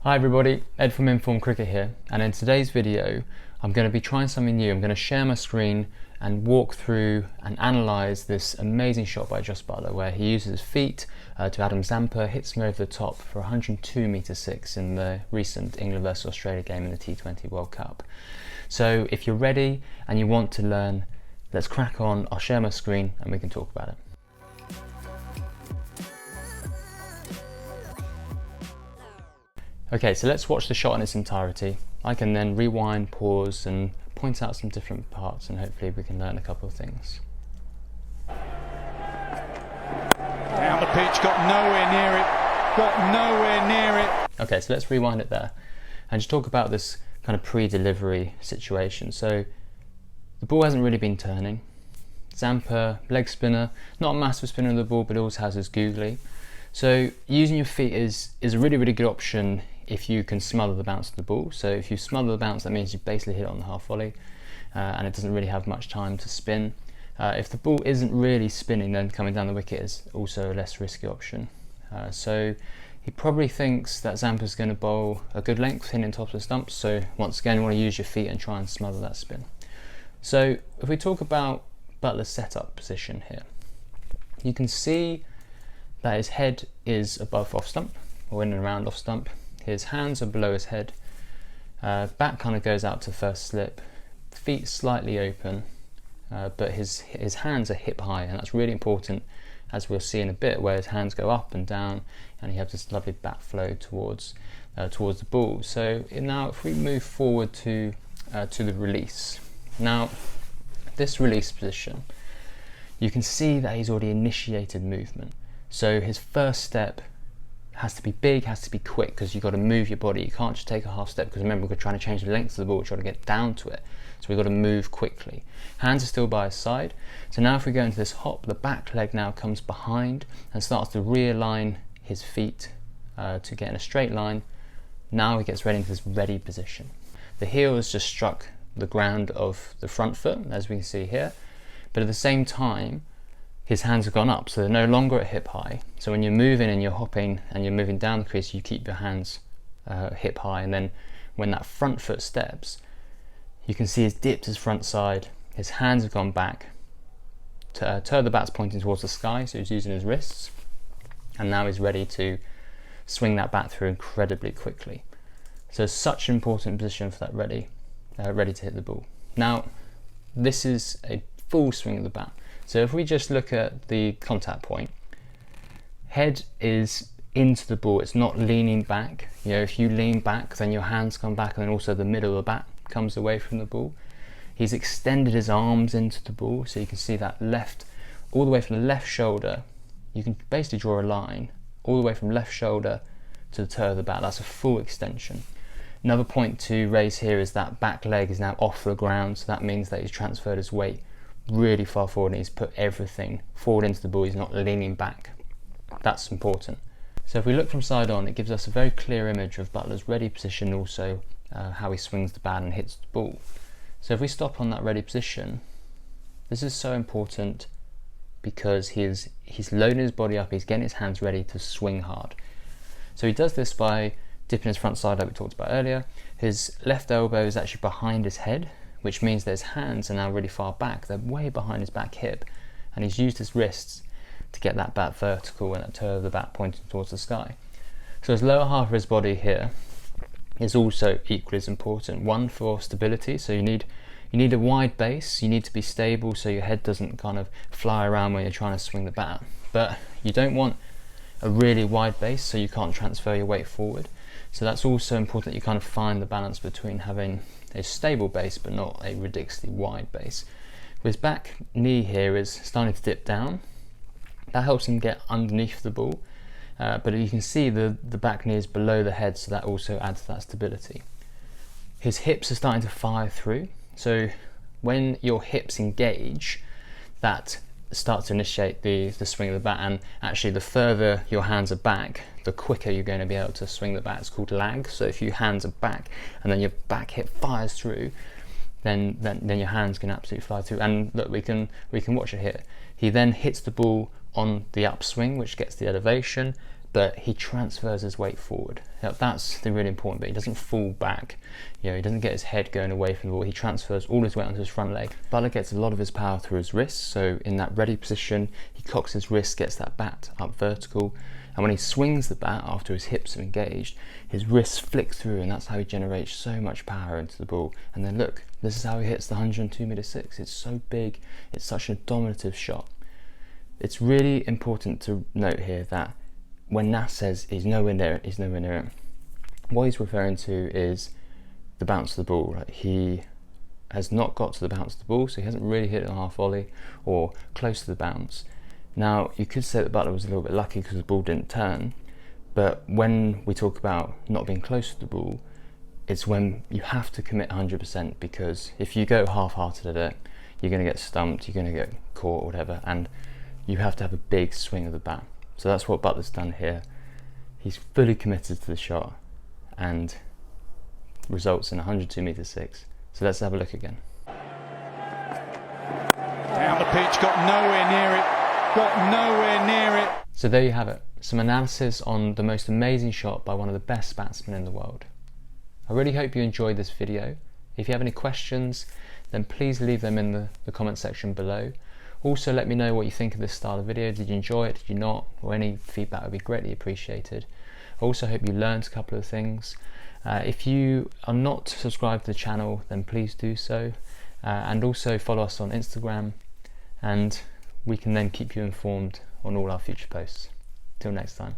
Hi everybody, Ed from Informed Cricket here, and in today's video I'm going to be trying something new. I'm going to share my screen and walk through and analyse this amazing shot by Jos Buttler where he uses his feet to Adam Zampa, hits me over the top for 102 metre 6 in the recent England vs Australia game in the T20 World Cup. So if you're ready and you want to learn, let's crack on. I'll share my screen and we can talk about it. Okay, so let's watch the shot in its entirety. I can then rewind, pause and point out some different parts and hopefully we can learn a couple of things. Down the pitch, got nowhere near it. Okay, so let's rewind it there and just talk about this kind of pre-delivery situation. So the ball hasn't really been turning. Zampa, leg spinner, not a massive spinner of the ball, but also has his googly. So using your feet is a really good option if you can smother the bounce of the ball. So if you smother the bounce, that means you basically hit it on the half volley and it doesn't really have much time to spin. If the ball isn't really spinning, then coming down the wicket is also a less risky option. So he probably thinks that Zampa's going to bowl a good length hitting top of the stumps, so once again you want to use your feet and try and smother that spin. So if we talk about Buttler's setup position here, you can see that his head is above off stump, or in and around off stump. His hands are below his head. Back kind of goes out to first slip. Feet slightly open, but his hands are hip high, and that's really important, as we'll see in a bit, where his hands go up and down, and he has this lovely back flow towards the ball. So now, if we move forward to the release, now this release position, you can see that he's already initiated movement. So his first step has to be big, has to be quick, because you've got to move your body. You can't just take a half step, because remember, we're trying to change the length of the ball, we're trying to get down to it. So we've got to move quickly. Hands are still by his side. So now if we go into this hop, the back leg now comes behind and starts to realign his feet to get in a straight line. Now he gets ready into this ready position. The heel has just struck the ground of the front foot, as we can see here, but at the same time, his hands have gone up, so they're no longer at hip high. So when you're moving and you're hopping and you're moving down the crease, you keep your hands hip high, and then when that front foot steps, you can see he's dipped his front side, his hands have gone back, the bat's pointing towards the sky, so he's using his wrists, and now he's ready to swing that bat through incredibly quickly. So such an important position for that ready to hit the ball. Now, this is a full swing of the bat. So if we just look at the contact point, head is into the ball, it's not leaning back. You know, if you lean back, then your hands come back, and then also the middle of the bat comes away from the ball. He's extended his arms into the ball, so you can see that all the way from the left shoulder, you can basically draw a line all the way from left shoulder to the toe of the bat. That's a full extension. Another point to raise here is that back leg is now off the ground, so that means that he's transferred his weight really far forward and he's put everything forward into the ball. He's not leaning back. That's important. So if we look from side on, it gives us a very clear image of Buttler's ready position, also how he swings the bat and hits the ball. So if we stop on that ready position, this is so important because he's loading his body up, he's getting his hands ready to swing hard. So he does this by dipping his front side like we talked about earlier. His left elbow is actually behind his head, which means that his hands are now really far back. They're way behind his back hip, and he's used his wrists to get that bat vertical and that toe of the bat pointing towards the sky. So his lower half of his body here is also equally as important. One, for stability, so you need a wide base, you need to be stable so your head doesn't kind of fly around when you're trying to swing the bat, but you don't want a really wide base so you can't transfer your weight forward. So that's also important, that you kind of find the balance between having a stable base but not a ridiculously wide base. His back knee here is starting to dip down. That helps him get underneath the ball, but you can see the back knee is below the head, so that also adds to that stability. His hips are starting to fire through, so when your hips engage, that starts to initiate the swing of the bat, and actually the further your hands are back, the quicker you're going to be able to swing the bat. It's called lag. So if your hands are back and then your back hip fires through, then your hands can absolutely fly through. And look, we can watch it here. He then hits the ball on the upswing, which gets the elevation, but he transfers his weight forward. Now, that's the really important bit. He doesn't fall back. You know, he doesn't get his head going away from the ball. He transfers all his weight onto his front leg. Buttler gets a lot of his power through his wrists. So in that ready position, he cocks his wrist, gets that bat up vertical. And when he swings the bat after his hips are engaged, his wrists flick through, and that's how he generates so much power into the ball. And then look, this is how he hits the 102m6. It's so big. It's such a dominative shot. It's really important to note here that when Nas says he's nowhere near it, what he's referring to is the bounce of the ball. Right? He has not got to the bounce of the ball, so he hasn't really hit it on half volley or close to the bounce. Now, you could say that Buttler was a little bit lucky because the ball didn't turn, but when we talk about not being close to the ball, it's when you have to commit 100%, because if you go half-hearted at it, you're going to get stumped, you're going to get caught or whatever, and you have to have a big swing of the bat. So that's what Buttler's done here. He's fully committed to the shot and results in 102m6. So let's have a look again. Down the pitch, got nowhere near it. Got nowhere near it. So there you have it. Some analysis on the most amazing shot by one of the best batsmen in the world. I really hope you enjoyed this video. If you have any questions, then please leave them in the comment section below. Also, let me know what you think of this style of video. Did you enjoy it? Did you not? Or any feedback would be greatly appreciated. I also hope you learned a couple of things. If you are not subscribed to the channel, then please do so. And also follow us on Instagram, and we can then keep you informed on all our future posts. Till next time.